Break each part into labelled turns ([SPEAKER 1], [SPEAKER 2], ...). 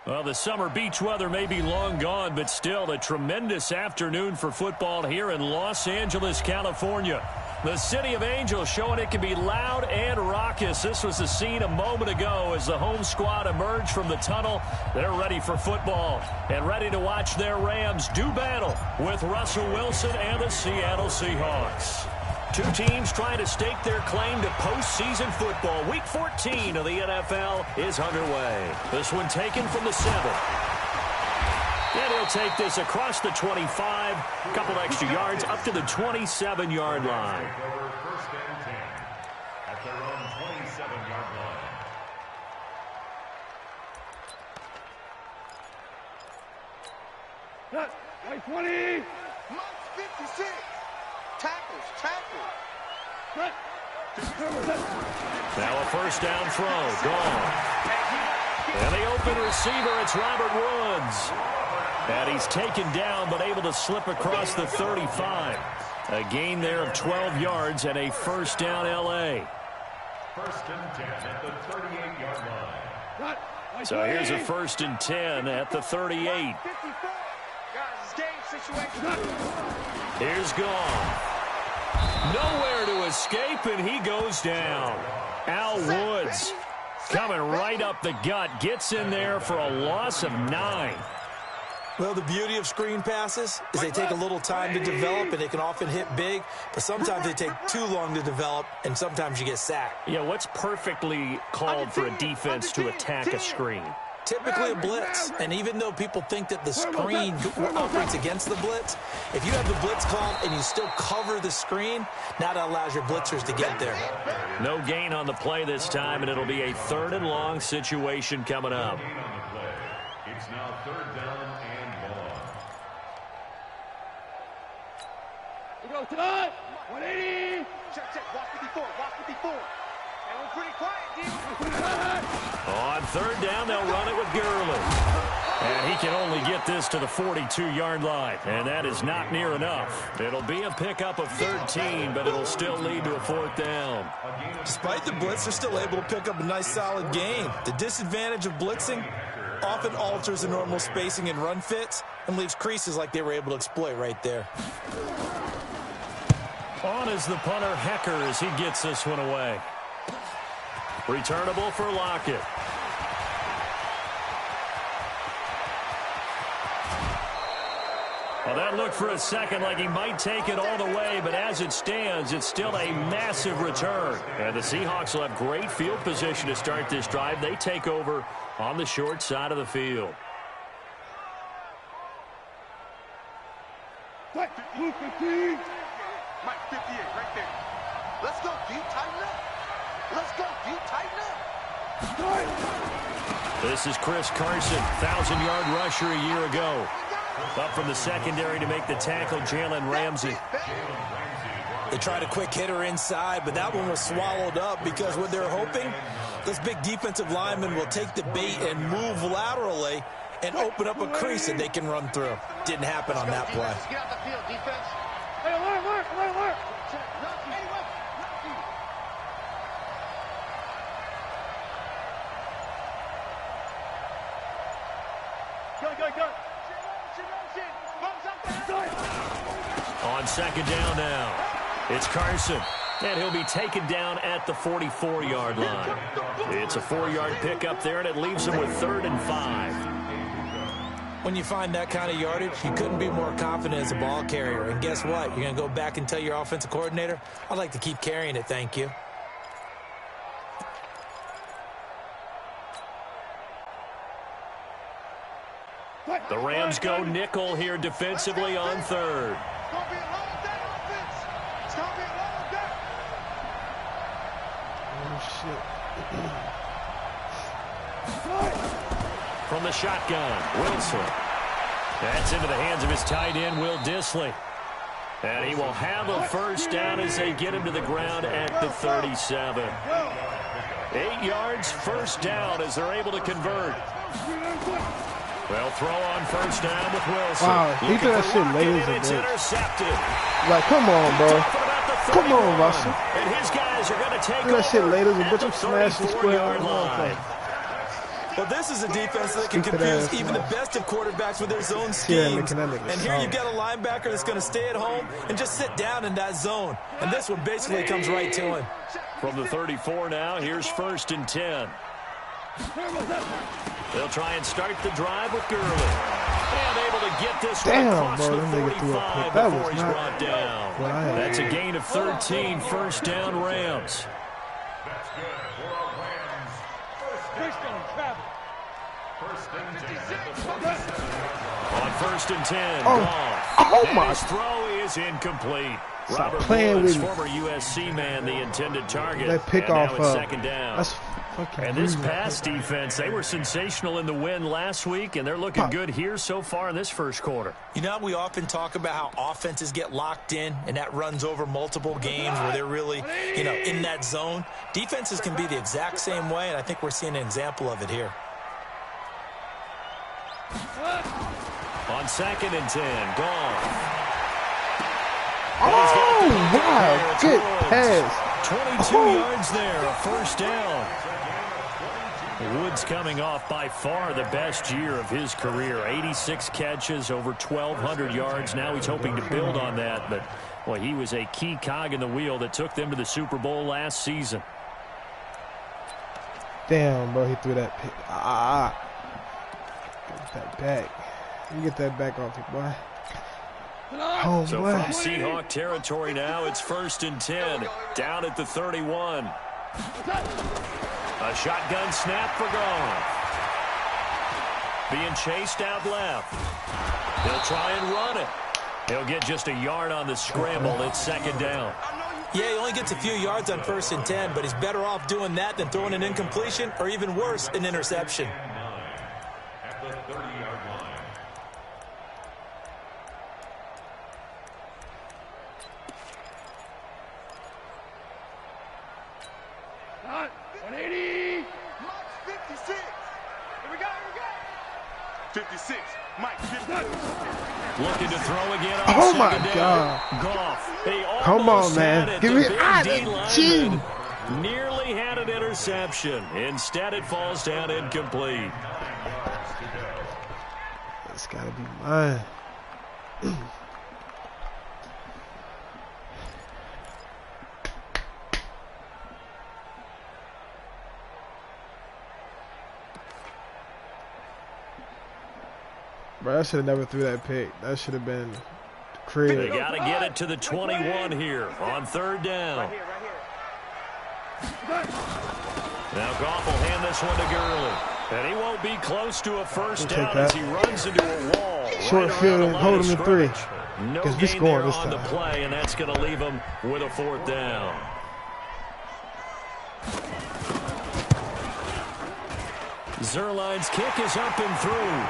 [SPEAKER 1] Well, the summer beach weather may be long gone, but still a tremendous afternoon for football here in Los Angeles, California. The City of Angels showing it can be loud and raucous. This was the scene a moment ago as the home squad emerged from the tunnel. They're ready for football and ready to watch their Rams do battle with Russell Wilson and the Seattle Seahawks. Two teams trying to stake their claim to postseason football. Week 14 of the NFL is underway. This one taken from the 7. And he'll take this across the 25, a couple extra yards up to the 27-yard line.
[SPEAKER 2] First and 10 at their own 27-yard line.
[SPEAKER 3] Right 20.
[SPEAKER 4] Mike's 56. Tackles.
[SPEAKER 1] Now a first down throw. Gone. And the open receiver, it's Robert Woods. And he's taken down but able to slip across the 35. A gain there of 12 yards and a first down L.A.
[SPEAKER 2] First and 10 at the 38-yard line.
[SPEAKER 1] So here's a first and 10 at the 38. Here's Gone. Nowhere to escape, and he goes down. Al Woods coming right up the gut. Gets in there for a loss of 9.
[SPEAKER 5] Well, the beauty of screen passes is they take a little time to develop, and they can often hit big, but sometimes they take too long to develop, and sometimes you get sacked.
[SPEAKER 1] Yeah, what's perfectly called for a defense to attack a screen?
[SPEAKER 5] Typically a blitz, and even though people think that the screen operates against the blitz, if you have the blitz called and you still cover the screen, now that allows your blitzers to get there.
[SPEAKER 1] No gain on the play this time, and it'll be a 3rd and long situation coming up.
[SPEAKER 2] It's now 3rd down and long.
[SPEAKER 3] We go tonight. 180.
[SPEAKER 4] Check. Walk 54. And we're pretty quiet, D.
[SPEAKER 1] On 3rd down, they'll run it with Gurley. And he can only get this to the 42-yard line, and that is not near enough. It'll be a pickup of 13, but it'll still lead to a 4th down.
[SPEAKER 5] Despite the blitz, they're still able to pick up a nice, solid gain. The disadvantage of blitzing often alters the normal spacing and run fits and leaves creases like they were able to exploit right there.
[SPEAKER 1] On is the punter, Hecker, as he gets this one away. Returnable for Lockett. Well, that looked for a second like he might take it all the way, but as it stands, it's still a massive return. And the Seahawks will have great field position to start this drive. They take over on the short side of the field.
[SPEAKER 4] Mike 58 right there. Let's go deep, tighten up.
[SPEAKER 1] This is Chris Carson, 1,000-yard rusher a year ago. Up from the secondary to make the tackle, Jalen Ramsey.
[SPEAKER 5] They tried a quick hitter inside, but that one was swallowed up because what they're hoping, this big defensive lineman will take the bait and move laterally and open up a crease that they can run through. Didn't happen on that play.
[SPEAKER 4] Get out the field, defense.
[SPEAKER 3] Hey, alert. Go.
[SPEAKER 1] On 2nd down now, it's Carson, and he'll be taken down at the 44-yard line. It's a 4-yard pickup there, and it leaves him with 3rd and 5.
[SPEAKER 5] When you find that kind of yardage, you couldn't be more confident as a ball carrier. And guess what? You're going to go back and tell your offensive coordinator, I'd like to keep carrying it, thank you.
[SPEAKER 1] The Rams go nickel here defensively on 3rd.
[SPEAKER 4] It's going to be a long day, offense. It's going to be a long day.
[SPEAKER 3] Oh, shit.
[SPEAKER 1] From the shotgun, Wilson. That's into the hands of his tight end, Will Dissly. And he will have a first down as they get him to the ground at the 37. 8 yards, first down as they're able to convert. Well, throw on first down with Wilson.
[SPEAKER 6] Wow, he did that shit late as a
[SPEAKER 1] It's
[SPEAKER 6] bitch.
[SPEAKER 1] intercepted.
[SPEAKER 6] Like, come on, bro. Come on, Russell.
[SPEAKER 1] And his guys are going to take
[SPEAKER 6] Do that shit
[SPEAKER 1] over
[SPEAKER 6] late as a
[SPEAKER 1] at
[SPEAKER 6] bitch.
[SPEAKER 1] the
[SPEAKER 6] I'm smashing square
[SPEAKER 1] 34-yard line.
[SPEAKER 5] Well, this is a defense that can confuse even the best of quarterbacks with their zone schemes. And here you've got a linebacker that's going to stay at home and just sit down in that zone. And this one basically comes right to him.
[SPEAKER 1] From the 34 now, here's 1st and 10. They'll try and start the drive with Gurley. And able to get this one across the 45 before he's brought down. That's a gain of 13, 1st down Rams.
[SPEAKER 2] That's good for our Rams. First down, Travis. First and 10.
[SPEAKER 1] On 1st and 10,
[SPEAKER 6] oh my!
[SPEAKER 1] His throw is incomplete.
[SPEAKER 6] Stop
[SPEAKER 1] Robert
[SPEAKER 6] playing
[SPEAKER 1] Woods,
[SPEAKER 6] with me.
[SPEAKER 1] former USC man, the intended target.
[SPEAKER 6] That pick
[SPEAKER 1] and
[SPEAKER 6] off
[SPEAKER 1] now it's 2nd down.
[SPEAKER 6] That's fucking
[SPEAKER 1] and this pass defense, they were sensational in the win last week, and they're looking good here so far in this 1st quarter.
[SPEAKER 5] You know, we often talk about how offenses get locked in, and that runs over multiple games where they're really, in that zone. Defenses can be the exact same way, and I think we're seeing an example of it here.
[SPEAKER 1] On 2nd and 10, Goff.
[SPEAKER 6] Oh, wow, good pass.
[SPEAKER 1] 22 yards there, a 1st down. Woods coming off by far the best year of his career. 86 catches, over 1,200 yards. Now he's hoping to build on that, but well, he was a key cog in the wheel that took them to the Super Bowl last season.
[SPEAKER 6] Damn, bro, he threw that pick. Get that back. You get that back off you, boy. Oh,
[SPEAKER 1] so
[SPEAKER 6] boy.
[SPEAKER 1] from Seahawk territory now, it's 1st and 10, down at the 31. A shotgun snap for Goff. Being chased out left. He'll try and run it. He'll get just a yard on the scramble. It's 2nd down.
[SPEAKER 5] Yeah, he only gets a few yards on 1st and 10, but he's better off doing that than throwing an incompletion or even worse, an interception.
[SPEAKER 2] At the 30-yard line.
[SPEAKER 3] Hot. 180.
[SPEAKER 4] 56. Here we go. 56. Mike, 56.
[SPEAKER 1] Looking to throw again on
[SPEAKER 6] Oh, my
[SPEAKER 1] 2nd down.
[SPEAKER 6] God.
[SPEAKER 1] Goff. He
[SPEAKER 6] Come
[SPEAKER 1] almost
[SPEAKER 6] on, man.
[SPEAKER 1] had it.
[SPEAKER 6] Give
[SPEAKER 1] The
[SPEAKER 6] me
[SPEAKER 1] big
[SPEAKER 6] out
[SPEAKER 1] D
[SPEAKER 6] of
[SPEAKER 1] lineman nearly had an interception. Instead, it falls down incomplete.
[SPEAKER 6] It's got to be mine. Bro, I should have never threw that pick. That should have been crib.
[SPEAKER 1] They got to get it to the 21 here on 3rd down.
[SPEAKER 4] Right here.
[SPEAKER 1] Now Goff will hand this one to Gurley. And he won't be close to a 1st
[SPEAKER 6] We'll
[SPEAKER 1] down
[SPEAKER 6] take
[SPEAKER 1] as
[SPEAKER 6] that.
[SPEAKER 1] he runs into a wall.
[SPEAKER 6] Short
[SPEAKER 1] right
[SPEAKER 6] field
[SPEAKER 1] around
[SPEAKER 6] and
[SPEAKER 1] the
[SPEAKER 6] hold
[SPEAKER 1] line
[SPEAKER 6] him
[SPEAKER 1] of
[SPEAKER 6] to 3.
[SPEAKER 1] scrimmage. No
[SPEAKER 6] Because we
[SPEAKER 1] gain
[SPEAKER 6] scoring
[SPEAKER 1] there
[SPEAKER 6] this
[SPEAKER 1] on the
[SPEAKER 6] time.
[SPEAKER 1] play, and that's going to leave him with a 4th down. Zerline's kick is up and through.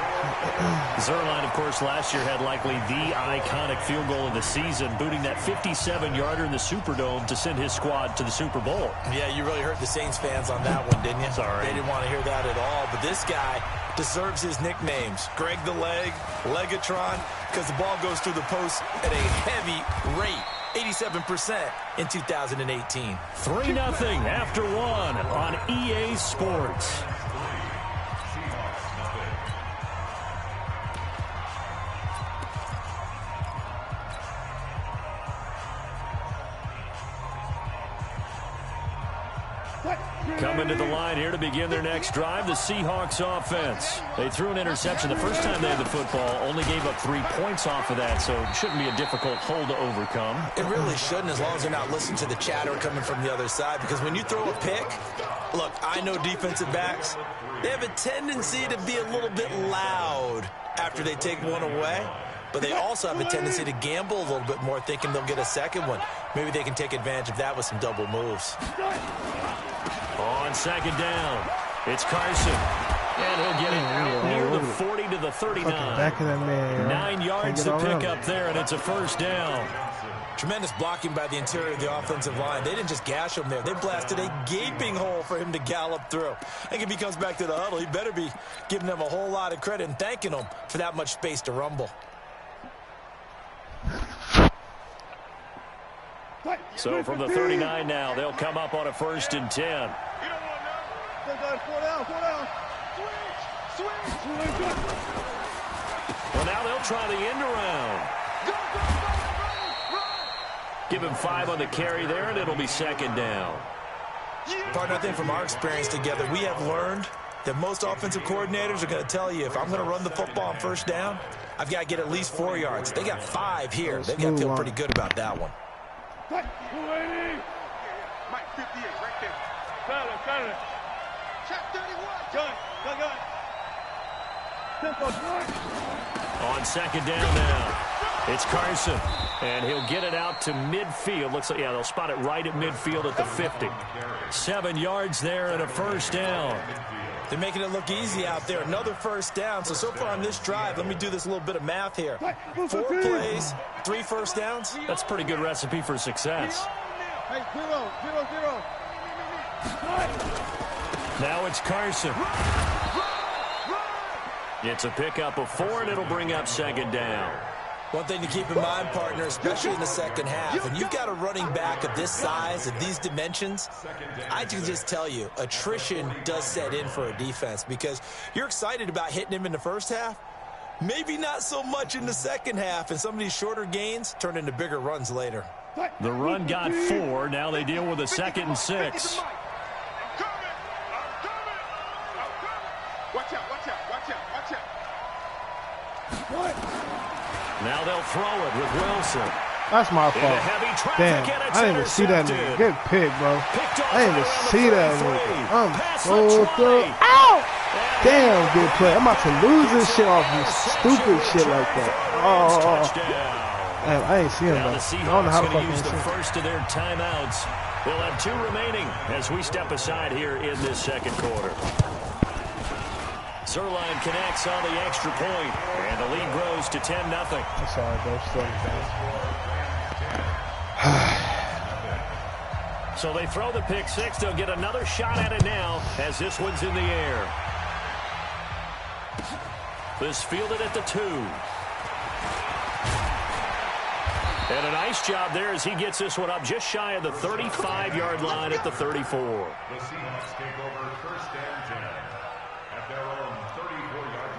[SPEAKER 1] Zerline, of course, last year had likely the iconic field goal of the season, booting that 57-yarder in the Superdome to send his squad to the Super Bowl.
[SPEAKER 5] Yeah, you really hurt the Saints fans on that one, didn't you?
[SPEAKER 1] Sorry.
[SPEAKER 5] They didn't want to hear that at all. But this guy deserves his nicknames. Greg the Leg, Legatron, because the ball goes through the post at a heavy rate. 87% in 2018.
[SPEAKER 1] 3-0 after 1 on EA Sports. Coming to the line here to begin their next drive, the Seahawks offense. They threw an interception the first time they had the football, only gave up 3 points off of that, so it shouldn't be a difficult hole to overcome.
[SPEAKER 5] It really shouldn't, as long as they're not listening to the chatter coming from the other side, because when you throw a pick, look, I know defensive backs, they have a tendency to be a little bit loud after they take one away. But they also have a tendency to gamble a little bit more, thinking they'll get a second one. Maybe they can take advantage of that with some double moves.
[SPEAKER 1] On 2nd down, it's Carson. And he'll get it out near the 40 to the 39.
[SPEAKER 6] Back of that man.
[SPEAKER 1] 9 yards to pick up there, and it's a 1st down.
[SPEAKER 5] Tremendous blocking by the interior of the offensive line. They didn't just gash him there. They blasted a gaping hole for him to gallop through. I think if he comes back to the huddle, he better be giving them a whole lot of credit and thanking them for that much space to rumble.
[SPEAKER 1] So from the 39 now, they'll come up on a 1st and 10. Well, now they'll try the end around. Give him 5 on the carry there, and it'll be second down.
[SPEAKER 5] Partner, I think from our experience together, we have learned that most offensive coordinators are going to tell you, if I'm going to run the football on first down, I've got to get at least 4 yards. They got 5 here. They've got to feel pretty good about that one.
[SPEAKER 3] Mike 58, right there. Got it. Check 31. Gun.
[SPEAKER 1] On second down now, it's Carson, and he'll get it out to midfield. Looks like, yeah, they'll spot it right at midfield at the 50. 7 yards there and a first down.
[SPEAKER 5] They're making it look easy out there. Another first down. So far on this drive, let me do this little bit of math here. 4 plays, 3 first downs.
[SPEAKER 1] That's a pretty good recipe for success.
[SPEAKER 3] Hey, 0.
[SPEAKER 1] Now it's Carson. It's a pickup of 4, and it'll bring up second down.
[SPEAKER 5] One thing to keep in mind, partner, especially in the second half, when you've got a running back of this size, of these dimensions, I can just tell you, attrition does set in for a defense because you're excited about hitting him in the first half, maybe not so much in the second half, and some of these shorter gains turn into bigger runs later.
[SPEAKER 1] The run got 4. Now they deal with a 2nd and 6.
[SPEAKER 3] Watch out.
[SPEAKER 1] Now they'll throw it with Wilson.
[SPEAKER 6] That's my fault. Damn, I didn't even see that nigga. Good pick, bro. I didn't even see that nigga. I'm so through. Ow! Damn, good play. I'm about to lose this shit off you stupid shit like that. Oh. Damn, I ain't seen him, though. I don't know how the fuck
[SPEAKER 1] use
[SPEAKER 6] I'm
[SPEAKER 1] the first of their timeouts. They'll have 2 remaining as we step aside here in this second quarter. Zerline connects on the extra point, and the lead grows to 10-0.
[SPEAKER 6] That's all right, bro. Still down.
[SPEAKER 1] So they throw the pick 6. They'll get another shot at it now as this one's in the air. This fielded at the 2. And a nice job there as he gets this one up just shy of the 35-yard line at the 34.
[SPEAKER 2] The Seahawks take over first and 10 at their own 34-yard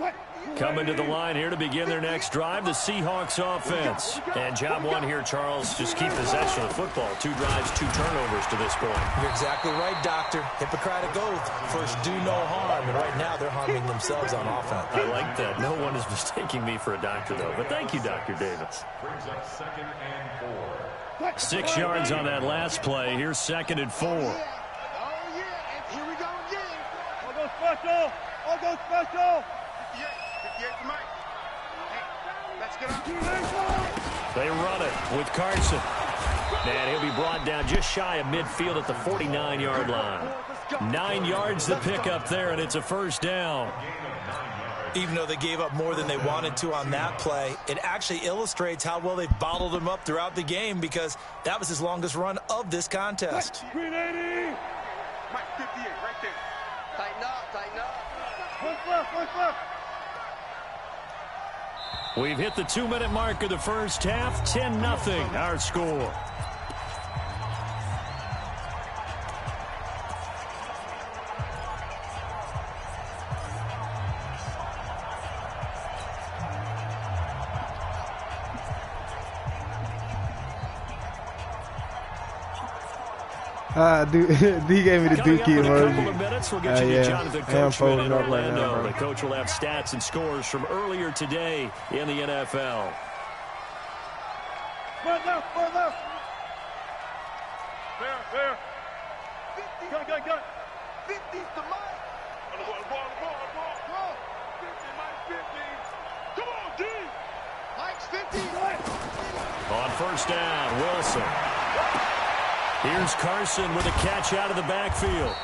[SPEAKER 2] line.
[SPEAKER 1] Coming to the line here to begin their next drive, the Seahawks offense. And job 1 here, Charles, just keep possession of the football. 2 drives, 2 turnovers to this point.
[SPEAKER 5] You're exactly right, Doctor. Hippocratic oath. First, do no harm. And right now, they're harming themselves on offense.
[SPEAKER 1] I like that. No one is mistaking me for a doctor, though. But thank you, Dr. Davis.
[SPEAKER 2] Brings up 2nd and 4.
[SPEAKER 1] 6 yards on that last play. Here's 2nd and 4.
[SPEAKER 3] Oh, yeah. And here we go again. I'll go special. 58 for Mike. Hey, let's get up.
[SPEAKER 1] They run it with Carson. And he'll be brought down just shy of midfield at the 49-yard line. 9 yards to pick up there, and it's a first down.
[SPEAKER 5] Even though they gave up more than they wanted to on that play, it actually illustrates how well they've bottled him up throughout the game because that was his longest run of this contest.
[SPEAKER 3] Green 80. Mike 58 right there. Tighten up. Push left.
[SPEAKER 1] We've hit the 2-minute mark of the first half. 10-0 our score.
[SPEAKER 6] D gave me the dookie emoji.
[SPEAKER 1] Minutes, we'll get you to Jonathan Coachman in Orlando.
[SPEAKER 6] Right now,
[SPEAKER 1] the coach will have stats and scores from earlier today in the NFL.
[SPEAKER 3] Front left. Fair. 50. Gun. 50's the Mike. Ball. 50, Mike 50. Come on, D. Mike's 50.
[SPEAKER 1] On first down, Wilson. Here's Carson with a catch out of the backfield.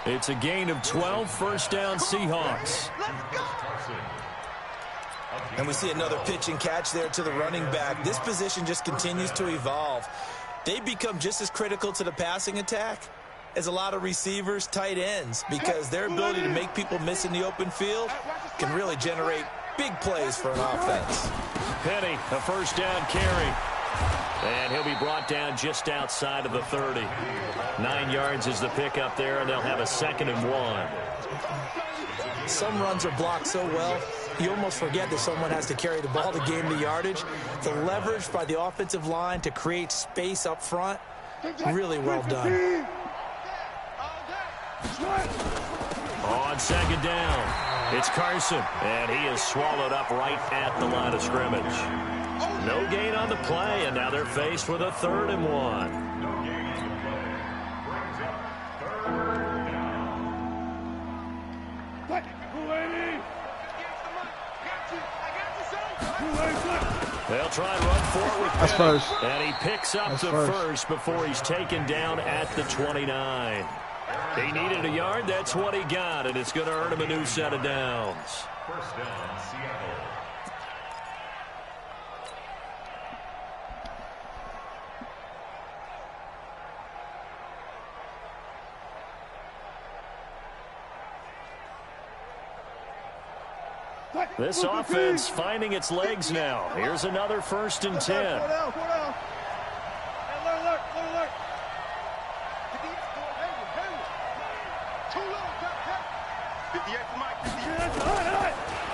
[SPEAKER 1] It's a gain of 12, first down Seahawks.
[SPEAKER 5] And we see another pitch and catch there to the running back. This position just continues to evolve. They become just as critical to the passing attack as a lot of receivers, tight ends, because their ability to make people miss in the open field can really generate Big plays for an offense.
[SPEAKER 1] Penny, a first down carry. And he'll be brought down just outside of the 30. 9 yards is the pickup there, and they'll have a 2nd and 1.
[SPEAKER 5] Some runs are blocked so well, you almost forget that someone has to carry the ball to gain the yardage. The leverage by the offensive line to create space up front, really well done.
[SPEAKER 1] On 2nd down, it's Carson, and he is swallowed up right at the line of scrimmage. No gain on the play, and now they're faced with a 3rd and 1. They'll try and run forward with
[SPEAKER 6] That's
[SPEAKER 1] Penny,
[SPEAKER 6] first.
[SPEAKER 1] and he picks up the first before he's taken down at the 29. He needed a yard. That's what he got, and it's going to earn him a new set of downs.
[SPEAKER 2] First down, Seattle.
[SPEAKER 1] This offense finding its legs now. Here's another 1st and 10.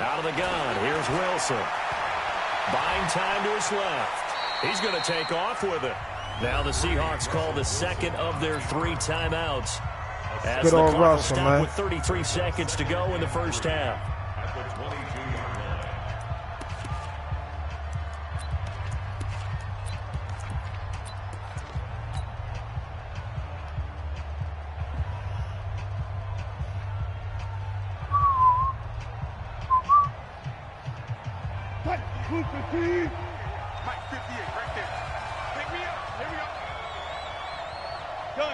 [SPEAKER 1] Out of the gun, here's Wilson. Buying time to his left. He's going to take off with it. Now the Seahawks call the 2nd of their 3 timeouts. As
[SPEAKER 6] good
[SPEAKER 1] the
[SPEAKER 6] old
[SPEAKER 1] clock
[SPEAKER 6] Russell,
[SPEAKER 1] stopped
[SPEAKER 6] man.
[SPEAKER 1] with 33 seconds to go in the first half.
[SPEAKER 2] At the 22-yard line.
[SPEAKER 3] Mike 58, right there. Pick me up. Here we go. Gun.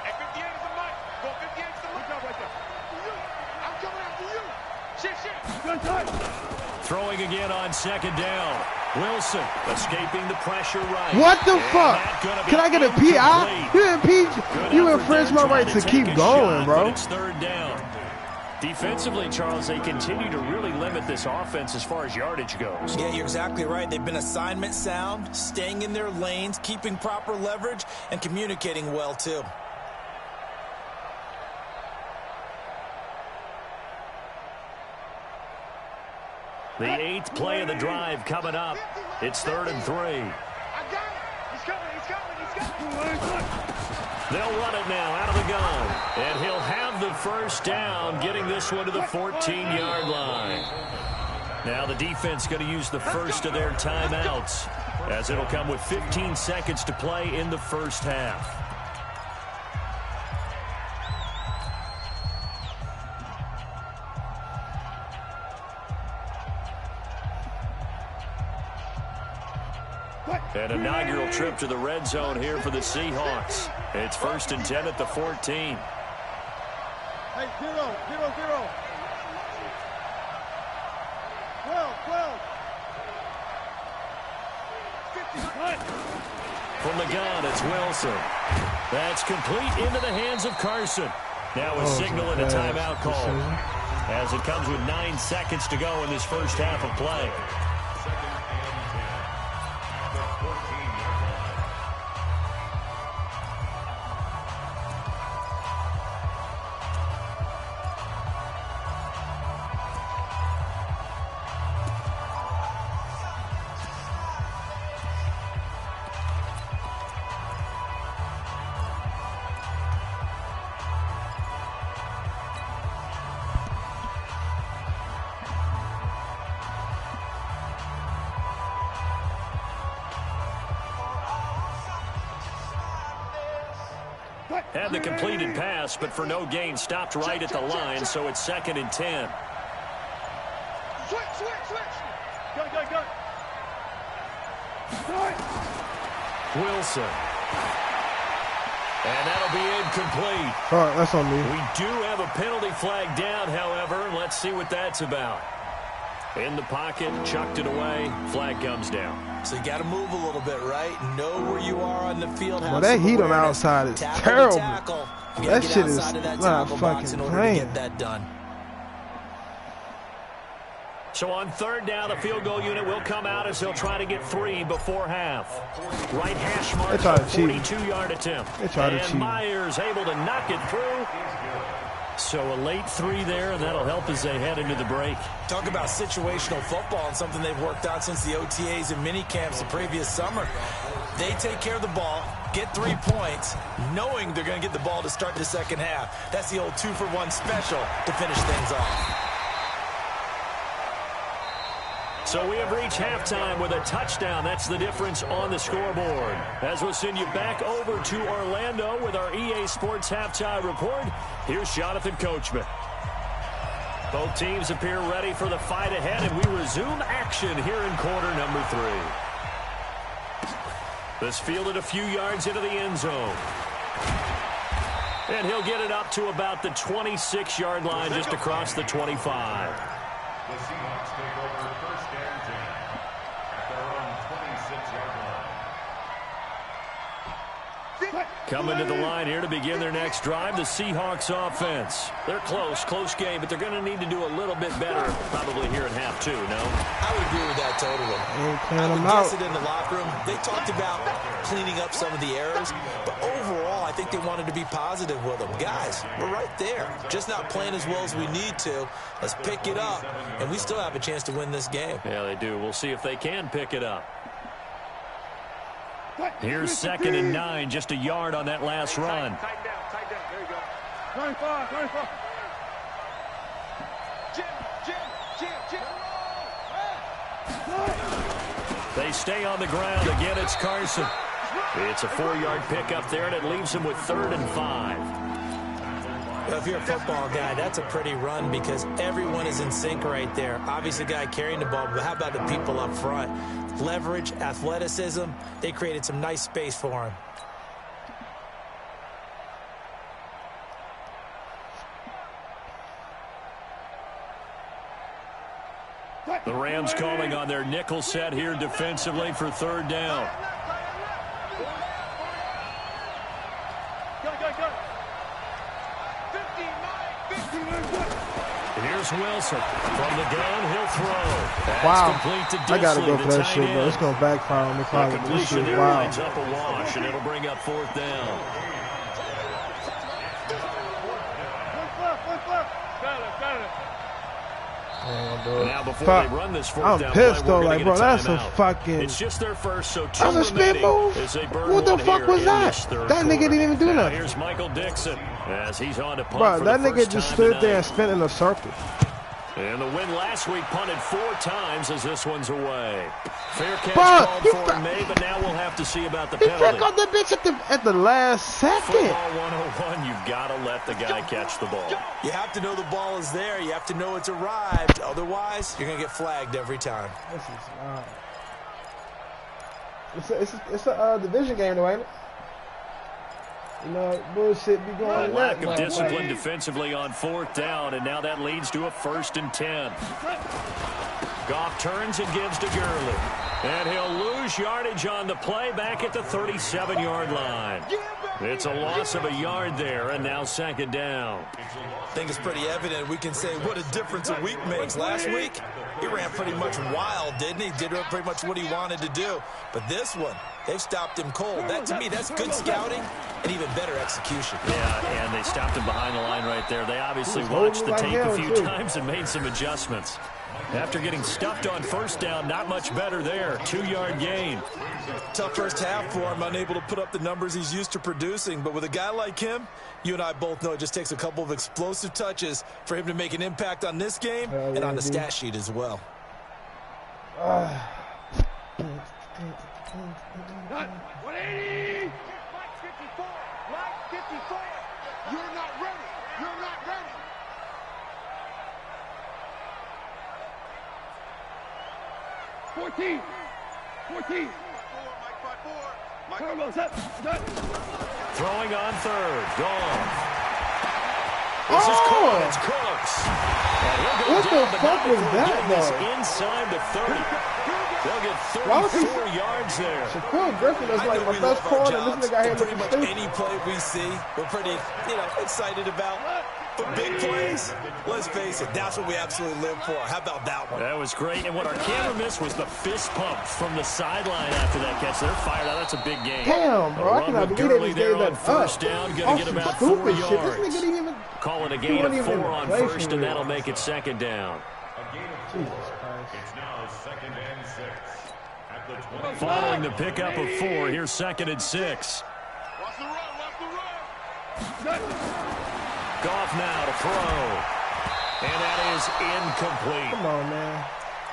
[SPEAKER 3] Hey, 58 is the mic. Go 58 is the mic. Good job right there. I'm coming after you. Shit. Good time.
[SPEAKER 1] Throwing again on 2nd down. Wilson escaping the pressure right.
[SPEAKER 6] What the
[SPEAKER 1] And
[SPEAKER 6] fuck?
[SPEAKER 1] that gonna be
[SPEAKER 6] Can I get a PI?
[SPEAKER 1] incomplete.
[SPEAKER 6] You infringe my right to keep going, bro.
[SPEAKER 1] It's 3rd down. Defensively, Charles, they continue to really limit this offense as far as yardage goes.
[SPEAKER 5] Yeah, you're exactly right. They've been assignment sound, staying in their lanes, keeping proper leverage, and communicating well, too.
[SPEAKER 1] The 8th play of the drive coming up. It's 3rd and 3.
[SPEAKER 3] I got it. He's coming.
[SPEAKER 1] They'll run it now out of the gun. And he'll have the first down, getting this one to the 14-yard line. Now the defense going to use the first of their timeouts, as it'll come with 15 seconds to play in the first half. An inaugural trip to the red zone here for the Seahawks. It's 1st and 10 at the 14.
[SPEAKER 3] Hey, 0. 12. 50.
[SPEAKER 1] From the gun, it's Wilson. That's complete into the hands of Carson. Now a signal and a timeout call, as it comes with 9 seconds to go in this first half of play. Had the completed pass, but for no gain, stopped right at the line, so it's 2nd and 10.
[SPEAKER 3] Switch. Go.
[SPEAKER 1] Wilson. And that'll be incomplete.
[SPEAKER 6] All right, that's on me.
[SPEAKER 1] We do have a penalty flag down, however. Let's see what that's about. In the pocket, chucked it away, flag comes down.
[SPEAKER 5] So you got to move a little bit, right? Know where you are on the field.
[SPEAKER 6] Well, that heat on the outside is terrible. That shit is not fucking playing.
[SPEAKER 5] Get that done.
[SPEAKER 1] So on third down, the field goal unit will come out as they'll try to get 3 before half. Right hash mark, 42-yard attempt. And Myers able to knock it through. So a late 3 there, and that'll help as they head into the break.
[SPEAKER 5] Talk about situational football and something they've worked on since the OTAs and mini camps the previous summer. They take care of the ball, get 3 points, knowing they're going to get the ball to start the second half. That's the old 2-for-1 special to finish things off.
[SPEAKER 1] So we have reached halftime with a touchdown. That's the difference on the scoreboard. As we'll send you back over to Orlando with our EA Sports Halftime Report, here's Jonathan Coachman. Both teams appear ready for the fight ahead, and we resume action here in quarter number 3. This fielded a few yards into the end zone. And he'll get it up to about the 26-yard line, just across the 25.
[SPEAKER 2] The Seahawks take over first and 10 at their own 26-yard line.
[SPEAKER 1] Coming to the line here to begin their next drive, the Seahawks offense. They're close game, but they're going to need to do a little bit better probably here in half 2, no?
[SPEAKER 5] I would agree with that totally. I would guess it in the locker room. They talked about cleaning up some of the errors, but overall I think they wanted to be positive with them. Guys, we're right there. Just not playing as well as we need to. Let's pick it up, and we still have a chance to win this game.
[SPEAKER 1] Yeah, they do. We'll see if they can pick it up. Here's 2nd and 9, just a yard on that last run.
[SPEAKER 3] Tight down. There you go. 25. Jim.
[SPEAKER 1] They stay on the ground. Again, it's Carson. It's a 4-yard pickup there, and it leaves him with 3rd and 5.
[SPEAKER 5] Well, if you're a football guy, that's a pretty run because everyone is in sync right there. Obviously, the guy carrying the ball, but how about the people up front? Leverage, athleticism, they created some nice space for him.
[SPEAKER 1] The Rams calling on their nickel set here defensively for 3rd down. Here's Wilson. From the gun, he'll throw. That's complete to Disley,
[SPEAKER 6] I got to go for that shit, bro. It's going to backfire on me.
[SPEAKER 1] The completion there lines up a wash, and it'll bring up 4th down.
[SPEAKER 3] Got it.
[SPEAKER 1] Now before they run this 4th down
[SPEAKER 6] I'm pissed
[SPEAKER 1] play,
[SPEAKER 6] though, like, bro, that's a fucking...
[SPEAKER 1] It's just their first, so 2
[SPEAKER 6] that's a spin move? What the fuck was that? That nigga didn't even do nothing.
[SPEAKER 1] Here's Michael Dixon as he's on to punt.
[SPEAKER 6] Bro,
[SPEAKER 1] for
[SPEAKER 6] that
[SPEAKER 1] the
[SPEAKER 6] nigga
[SPEAKER 1] first
[SPEAKER 6] just
[SPEAKER 1] time
[SPEAKER 6] stood
[SPEAKER 1] tonight.
[SPEAKER 6] there and spin in a circle.
[SPEAKER 1] And the win last week punted 4 times as this one's away. Fair catch
[SPEAKER 6] Bro,
[SPEAKER 1] called for him, but now we'll have to see about the
[SPEAKER 6] He
[SPEAKER 1] penalty.
[SPEAKER 6] took on the bitch at the last second.
[SPEAKER 1] Football 101, you've got to let the guy catch the ball.
[SPEAKER 5] You have to know the ball is there. You have to know it's arrived. Otherwise, you're going to get flagged every time.
[SPEAKER 6] It's a division game, though, ain't it? You know, bullshit be going on.
[SPEAKER 1] Lack of discipline defensively on 4th down, and now that leads to a 1st and 10. Goff turns and gives to Gurley. And he'll lose yardage on the play back at the 37-yard line. It's a loss of a yard there, and now 2nd down.
[SPEAKER 5] I think it's pretty evident. We can say what a difference a week makes. Last week, he ran pretty much wild, didn't he? Did pretty much what he wanted to do. But this one, they've stopped him cold. That, to me, that's good scouting and even better execution.
[SPEAKER 1] Yeah, and they stopped him behind the line right there. They obviously watched the tape a few times and made some adjustments. After getting stuffed on 1st down, not much better there. 2-yard gain.
[SPEAKER 5] Tough first half for him, unable to put up the numbers he's used to producing. But with a guy like him, you and I both know it just takes a couple of explosive touches for him to make an impact on this game and on the stat sheet as well.
[SPEAKER 3] 180! Mike 54! Mike 54! You're not ready! You're not ready! $14! Mike 54!
[SPEAKER 1] Throwing on 3rd. Gone. This is Cooks.
[SPEAKER 6] What the fuck was that, though?
[SPEAKER 1] Inside the 30. They'll get 34 yards there.
[SPEAKER 6] Shaquille Griffin is like my best corner, and this nigga here
[SPEAKER 5] pretty
[SPEAKER 6] looking
[SPEAKER 5] much
[SPEAKER 6] stupid.
[SPEAKER 5] any play we see, we're pretty, excited about. But big plays, Let's face it, that's what we absolutely live for. How about that one?
[SPEAKER 1] That was great. And what our camera missed was the fist pump from the sideline after that catch. They're fired out. That's a big game.
[SPEAKER 6] Damn, bro. I cannot believe they just gave that
[SPEAKER 1] first down. Going to get about 4 yards.
[SPEAKER 6] This nigga didn't even...
[SPEAKER 1] Call it a gain of 4 on first, and that'll make it second down.
[SPEAKER 6] Jesus Christ.
[SPEAKER 2] It's now 2nd and 6. At the 20.
[SPEAKER 1] Following the pickup of 4, here's 2nd and 6.
[SPEAKER 3] Watch the run, watch the run.
[SPEAKER 1] Goff now to throw. And that is incomplete.
[SPEAKER 6] Come on, man.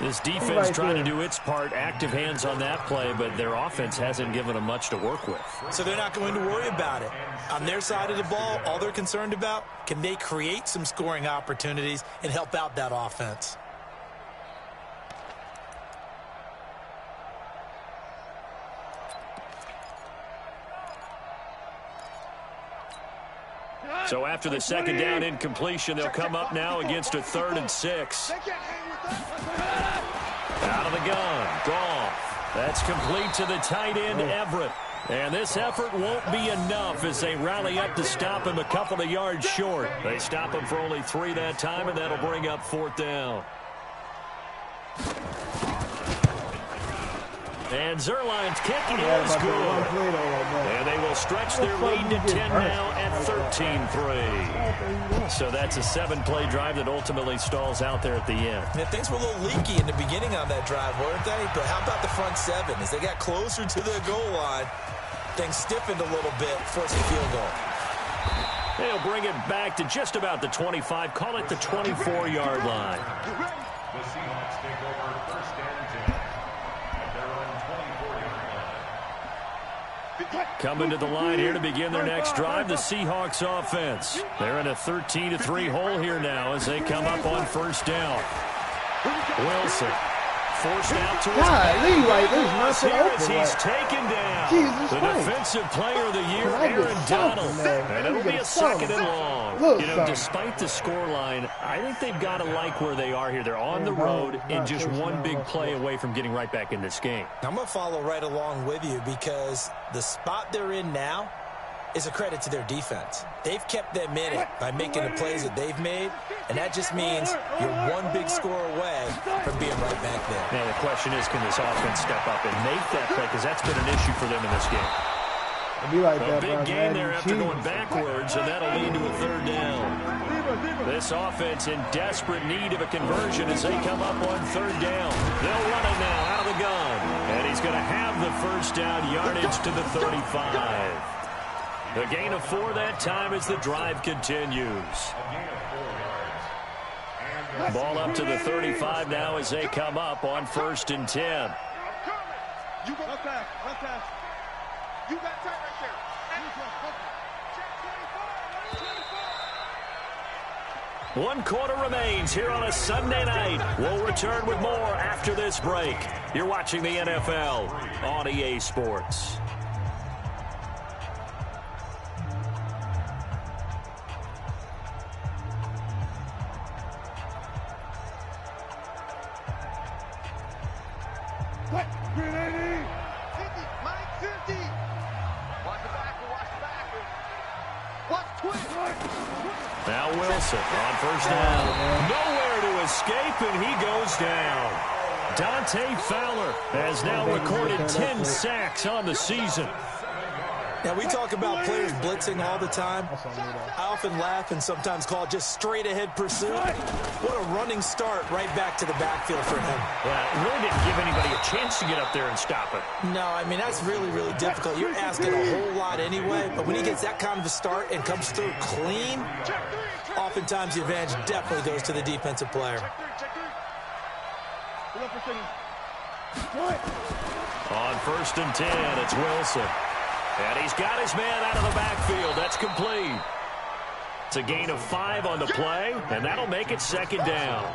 [SPEAKER 1] This defense trying to do its part. Active hands on that play, but their offense hasn't given them much to work with.
[SPEAKER 5] So they're not going to worry about it. On their side of the ball, all they're concerned about, can they create some scoring opportunities and help out that offense?
[SPEAKER 1] So after the second down incompletion, they'll come up now against a 3rd and 6. Out of the gun, Goff. That's complete to the tight end, Everett. And this effort won't be enough as they rally up to stop him a couple of yards short. They stop him for only 3 that time, and that'll bring up 4th down. And Zerline's kick is good. And they will stretch their lead to 10 now at 13-3. So that's a 7-play drive that ultimately stalls out there at the end.
[SPEAKER 5] Yeah, things were a little leaky in the beginning on that drive, weren't they? But how about the front 7? As they got closer to the goal line, things stiffened a little bit, forcing a field goal.
[SPEAKER 1] They'll bring it back to just about the 25. Call it the 24-yard line.
[SPEAKER 2] The Seahawks take over 1st and 10.
[SPEAKER 1] Coming to the line here to begin their next drive, the Seahawks offense. They're in a 13-3 hole here now as they come up on 1st down. Wilson forced out to his he's taken down. The defensive player of the year, Aaron Donald. And it'll be a 2nd and long. Despite the scoreline, I think they've got to like where they are here. They're on the road and just one big play away from getting right back in this game.
[SPEAKER 5] I'm going to follow right along with you because the spot they're in now is a credit to their defense. They've kept them in it by making the plays that they've made, and that just means you're one big score away from being right back there.
[SPEAKER 1] Now, the question is, can this offense step up and make that play? Because that's been an issue for them in this game. A big gain there after going backwards, and that'll lead to a 3rd down. This offense in desperate need of a conversion as they come up on 3rd down. They'll run it now out of the gun, and he's going to have the 1st down yardage to the 35. The gain of 4 that time as the drive continues. Ball up to the 35 now as they come up on 1st and 10.
[SPEAKER 3] You go pass, run pass. You got tight right there. Check
[SPEAKER 1] 1 quarter remains here on a Sunday night. We'll return with more after this break. You're watching the NFL on EA Sports. Now Wilson on 1st down. Nowhere to escape, and he goes down. Dante Fowler has now recorded 10 sacks on the season.
[SPEAKER 5] Now, we talk about players blitzing all the time. I often laugh and sometimes call it just straight-ahead pursuit. What a running start right back to the backfield for him.
[SPEAKER 1] Yeah, it really didn't give anybody a chance to get up there and stop it.
[SPEAKER 5] No, I mean, that's really, really difficult. You're asking a whole lot anyway, but when he gets that kind of a start and comes through clean, oftentimes the advantage definitely goes to the defensive player.
[SPEAKER 1] On 1st and 10, it's Wilson. And he's got his man out of the backfield. That's complete. It's a gain of 5 on the play, and that'll make it 2nd down.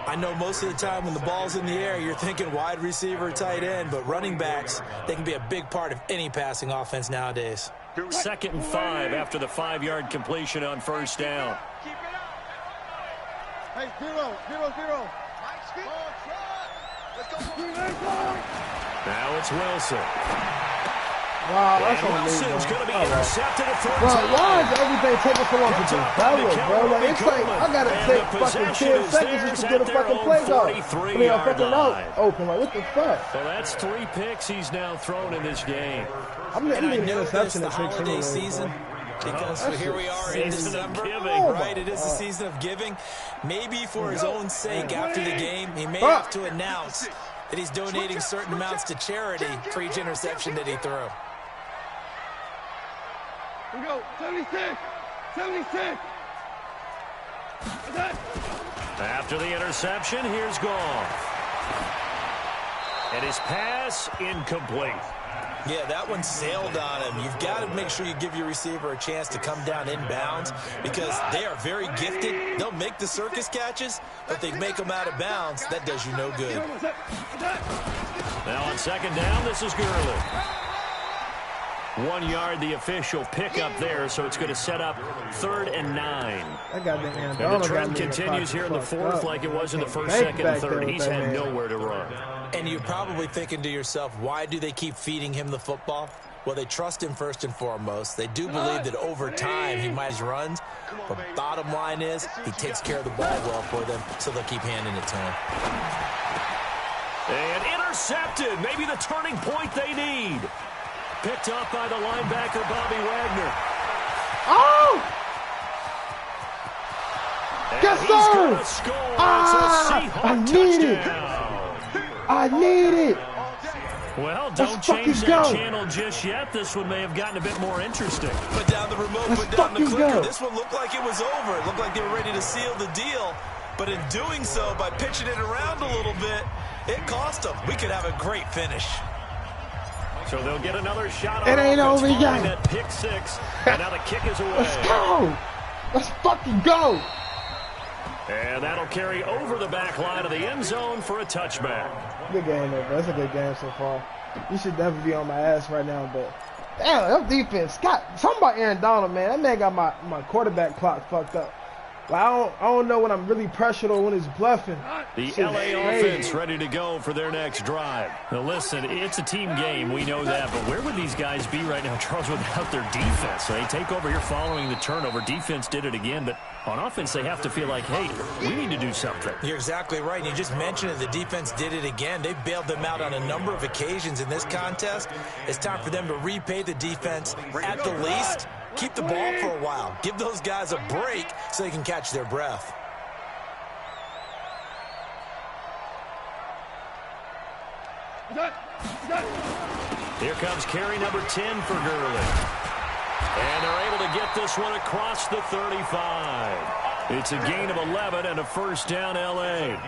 [SPEAKER 5] I know most of the time when the ball's in the air, you're thinking wide receiver, tight end, but running backs, they can be a big part of any passing offense nowadays.
[SPEAKER 1] 2nd and 5 after the 5-yard completion on 1st down.
[SPEAKER 3] Hey, 0-0-0.
[SPEAKER 1] Now it's Wilson.
[SPEAKER 6] Wow, that's
[SPEAKER 1] and
[SPEAKER 6] on me,
[SPEAKER 1] Wilson's going to be intercepted at third
[SPEAKER 6] bro,
[SPEAKER 1] down.
[SPEAKER 6] why is everything taking so long to develop, bro? Like, it's like, I gotta take fucking 10 seconds just to get a fucking play off. I mean, a fucking route open. Like, what the fuck?
[SPEAKER 1] So that's 3 picks he's now thrown in this game.
[SPEAKER 6] I'm getting an interception
[SPEAKER 5] the
[SPEAKER 6] at 16
[SPEAKER 5] holiday season. Because here we are in December, right? It is the season of giving. Maybe for his own sake, after the game, he may have to announce that he's donating certain amounts to charity for each interception that he threw.
[SPEAKER 3] Here we go. 76. 76.
[SPEAKER 1] After the interception, here's Goff. And his pass incomplete.
[SPEAKER 5] Yeah, that one sailed on him. You've got to make sure you give your receiver a chance to come down inbounds because they are very gifted. They'll make the circus catches, but they make them out of bounds. That does you no good.
[SPEAKER 1] Now on second down, this is Gurley. 1 yard, the official pickup there, so it's going to set up 3rd and 9.
[SPEAKER 6] I got the
[SPEAKER 1] And the trend continues here in the 4th like it was in the 1st, 2nd, and 3rd. He's had nowhere to run.
[SPEAKER 5] And you're probably thinking to yourself, why do they keep feeding him the football? Well, they trust him first and foremost. They do believe that over time he might run. But bottom line is he takes care of the ball well for them, so they'll keep handing it to him.
[SPEAKER 1] And intercepted. Maybe the turning point they need. Picked up by the linebacker, Bobby Wagner.
[SPEAKER 6] Oh!
[SPEAKER 1] And
[SPEAKER 6] Yes,
[SPEAKER 1] he's
[SPEAKER 6] sir!
[SPEAKER 1] going to score.
[SPEAKER 6] I need it. I need it.
[SPEAKER 1] Well, don't change that channel just yet. This one may have gotten a bit more interesting.
[SPEAKER 5] Put down the remote, put down the clicker. This one looked like it was over. It looked like they were ready to seal the deal. But in doing so, by pitching it around a little bit, it cost them. We could have a great finish.
[SPEAKER 1] So they'll get another shot.
[SPEAKER 6] It ain't over yet.
[SPEAKER 1] That pick 6, and now the kick is away.
[SPEAKER 6] Let's go. Let's fucking go.
[SPEAKER 1] And that'll carry over the back line of the end zone for a touchback.
[SPEAKER 6] Good game, though, bro. That's a good game so far. You should definitely be on my ass right now, but damn, that defense. Scott, something about Aaron Donald, man. That man got my quarterback clock fucked up. Like, I don't know when I'm really pressured or when it's bluffing.
[SPEAKER 1] The LA offense ready to go for their next drive. Now, listen, it's a team game. We know that. But where would these guys be right now, Charles, without their defense? So they take over here following the turnover. Defense did it again. But on offense, they have to feel like, hey, we need to do something.
[SPEAKER 5] You're exactly right. You just mentioned it. The defense did it again. They've bailed them out on a number of occasions in this contest. It's time for them to repay the defense at the least. Keep the ball for a while. Give those guys a break so they can catch their breath.
[SPEAKER 1] Here comes carry number 10 for Gurley. And they're able to get this one across the 35. It's a gain of 11 and a first down L.A.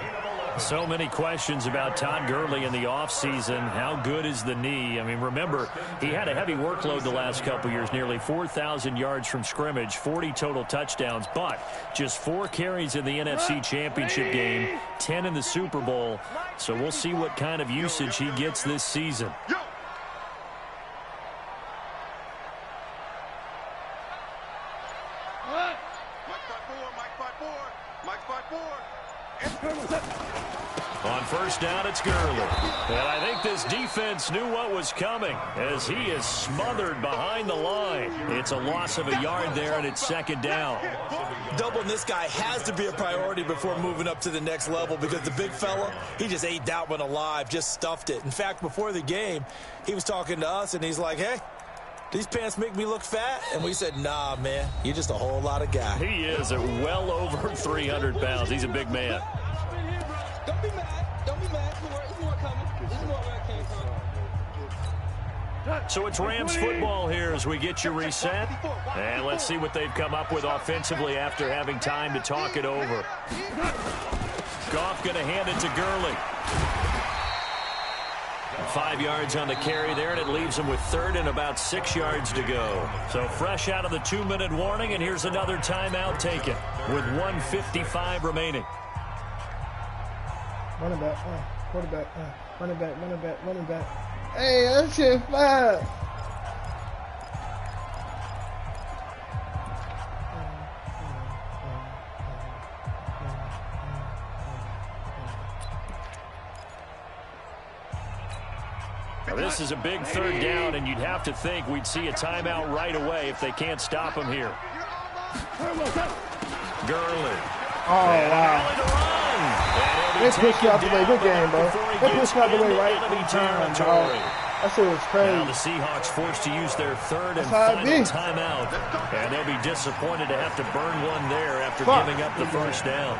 [SPEAKER 1] So many questions about Todd Gurley in the offseason. How good is the knee? I mean, remember, he had a heavy workload the last couple years, nearly 4,000 yards from scrimmage, 40 total touchdowns, but just 4 carries in the NFC Championship game, 10 in the Super Bowl. So we'll see what kind of usage he gets this season. On first down, it's Gurley. And I think this defense knew what was coming as he is smothered behind the line. It's a loss of a yard there, and it's second down.
[SPEAKER 5] Doubling this guy has to be a priority before moving up to the next level because the big fella, he just ate that one alive, just stuffed it. In fact, before the game, he was talking to us, and he's like, hey, these pants make me look fat? And we said, nah, man, you're just a whole lot of guy.
[SPEAKER 1] He is at well over 300 pounds. He's a big man.
[SPEAKER 7] Don't be mad. Don't be mad. There's more coming. There's more where I came from.
[SPEAKER 1] So it's Rams football here as we get you reset. And let's see what they've come up with offensively after having time to talk it over. Goff going to hand it to Gurley. 5 yards on the carry there, and it leaves him with 3rd and about 6 yards to go. So fresh out of the 2-minute warning, and here's another timeout taken with 1:55 remaining.
[SPEAKER 6] Running back, quarterback, running back, running back, running back. Hey, that shit fast.
[SPEAKER 1] Now, this is a big third down, and you'd have to think we'd see a timeout right away if they can't stop him here. Gurley.
[SPEAKER 6] Oh, wow. They pushed you out the way. Good game, bro. They pushed you out the way right time, bro. That shit was crazy.
[SPEAKER 1] Now the Seahawks forced to use their third and final timeout. And they'll be disappointed to have to burn one there after giving up the first down.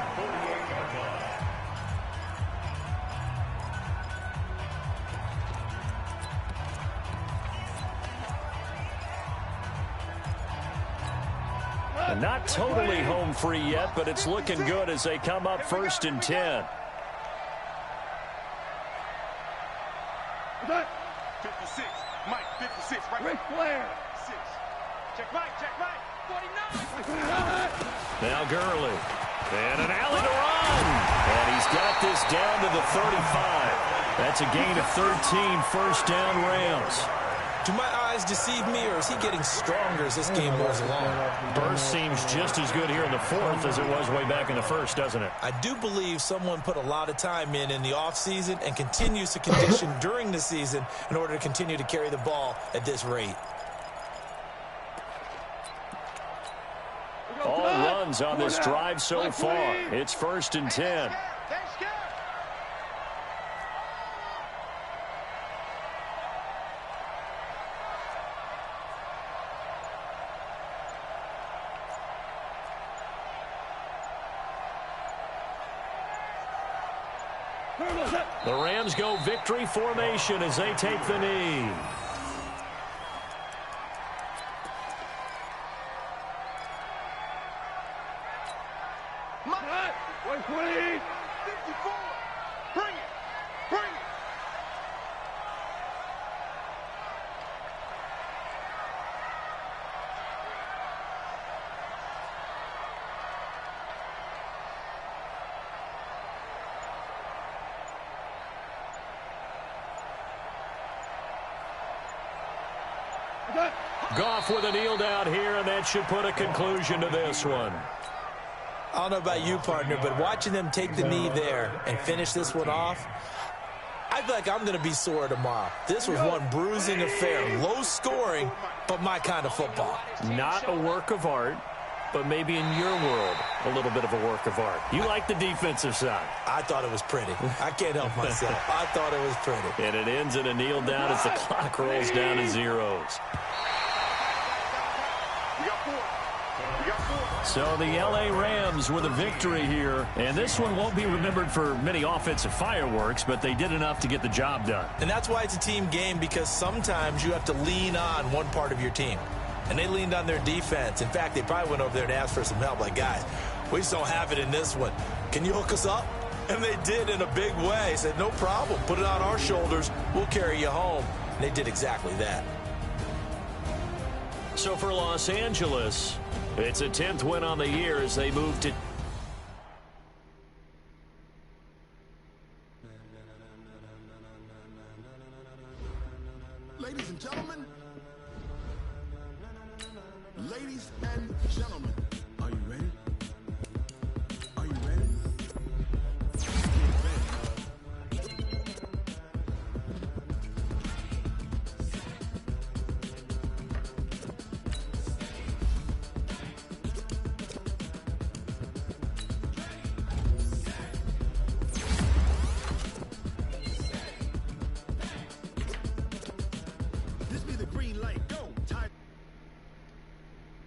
[SPEAKER 1] And not totally home free yet, but it's looking good as they come up 1st and 10.
[SPEAKER 3] 56, Mike, 56, right. Ric Flair. 6. Check right, 49.
[SPEAKER 1] Now Gurley. And an alley to run. And he's got this down to the 35. That's a gain of 13, first down Rams.
[SPEAKER 5] Do my eyes deceive me, or is he getting stronger as this game goes along?
[SPEAKER 1] Burst seems just as good here in the fourth as it was way back in the first, doesn't it?
[SPEAKER 5] I do believe someone put a lot of time in the offseason and continues to condition during the season in order to continue to carry the ball at this rate.
[SPEAKER 1] All runs on this drive so far. It's 1st and 10. The Rams go victory formation as they take the knee. Goff with a kneel down here, and that should put a conclusion to this one.
[SPEAKER 5] I don't know about you, partner, but watching them take the knee there and finish this one off, I feel like I'm going to be sore tomorrow. This was one bruising affair. Low scoring, but my kind of football.
[SPEAKER 1] Not a work of art, but maybe in your world, a little bit of a work of art. You like the defensive side.
[SPEAKER 5] I thought it was pretty. I can't help myself. I thought it was pretty.
[SPEAKER 1] And it ends in a kneel down as the clock rolls down to zeros. So the L.A. Rams with a victory here. And this one won't be remembered for many offensive fireworks, but they did enough to get the job done.
[SPEAKER 5] And that's why it's a team game, because sometimes you have to lean on one part of your team. And they leaned on their defense. In fact, they probably went over there and asked for some help. Like, guys, we just don't have it in this one. Can you hook us up? And they did in a big way. Said, no problem. Put it on our shoulders. We'll carry you home. And they did exactly that.
[SPEAKER 1] So for Los Angeles, it's a 10th win on the year as they move to...
[SPEAKER 8] Ladies and gentlemen, are you ready? Are you ready? This be the green light, go!